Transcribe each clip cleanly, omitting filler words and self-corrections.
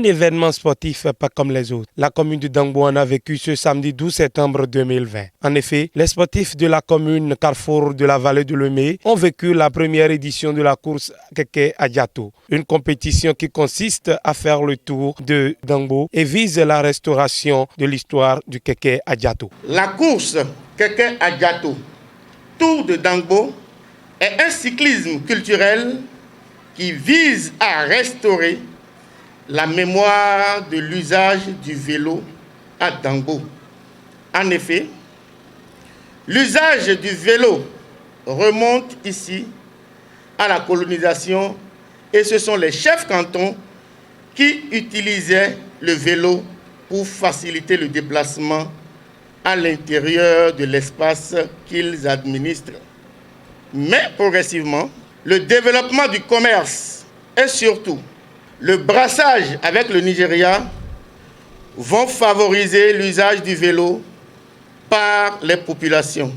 un événement sportif pas comme les autres. La commune de Dangbo en a vécu ce samedi 12 septembre 2020. En effet, les sportifs de la commune Carrefour de la vallée de Lemay ont vécu la première édition de la course Keke Adjato, une compétition qui consiste à faire le tour de Dangbo et vise la restauration de l'histoire du Keke Adjato. La course Keke Adjato, Tour de Dangbo, est un cyclisme culturel qui vise à restaurer la mémoire de l'usage du vélo à Dangbo. En effet, l'usage du vélo remonte ici à la colonisation et ce sont les chefs cantons qui utilisaient le vélo pour faciliter le déplacement à l'intérieur de l'espace qu'ils administrent. Mais progressivement, le développement du commerce et surtout le brassage avec le Nigeria vont favoriser l'usage du vélo par les populations.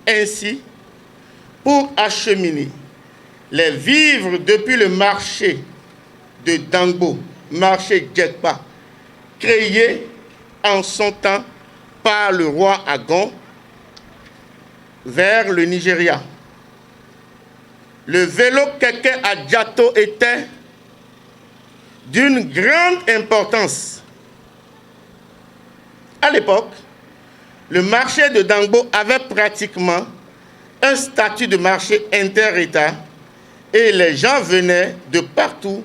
Ainsi, pour acheminer les vivres depuis le marché de Dangbo, marché Djekpa, créé en son temps par le roi Agon, vers le Nigeria. Le vélo Keke Adjato était d'une grande importance. À l'époque, le marché de Dangbo avait pratiquement un statut de marché inter-État et les gens venaient de partout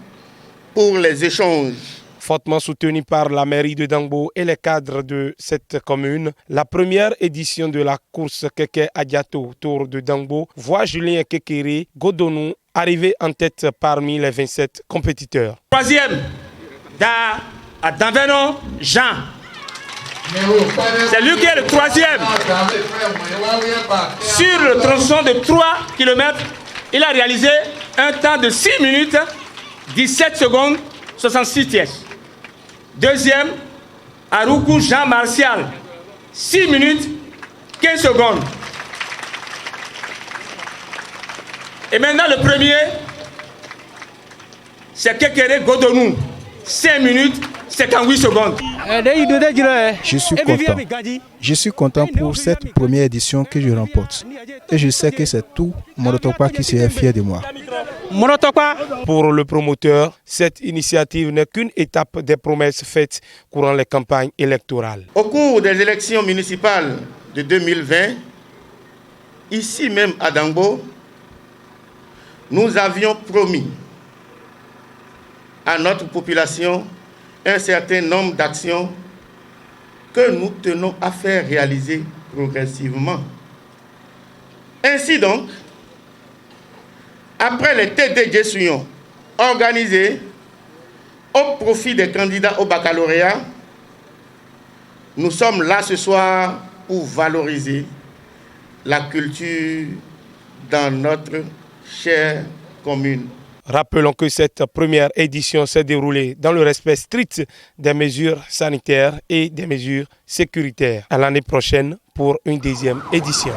pour les échanges. Fortement soutenu par la mairie de Dangbo et les cadres de cette commune, la première édition de la course Keke Adjato Tour de Dangbo voit Julien Kekere Godonou arriver en tête parmi les 27 compétiteurs. Troisième, Danveno Jean. C'est lui qui est le troisième. Sur le tronçon de 3 km, il a réalisé un temps de 6 minutes, 17 secondes, 66 tiers. Deuxième, Aroukou Jean Martial, 6 minutes, 15 secondes. Et maintenant le premier, c'est Kekere Godonou, 5 minutes, 58 secondes. Je suis content pour cette première édition que je remporte. Et je sais que c'est tout Monotopa qui serait fier de moi. Pour le promoteur, cette initiative n'est qu'une étape des promesses faites courant les campagnes électorales. Au cours des élections municipales de 2020, ici même à Dangbo, nous avions promis à notre population un certain nombre d'actions que nous tenons à faire réaliser progressivement. Ainsi donc, après les TDJ Souillon organisés au profit des candidats au baccalauréat, nous sommes là ce soir pour valoriser la culture dans notre chère commune. Rappelons que cette première édition s'est déroulée dans le respect strict des mesures sanitaires et des mesures sécuritaires. À l'année prochaine pour une deuxième édition.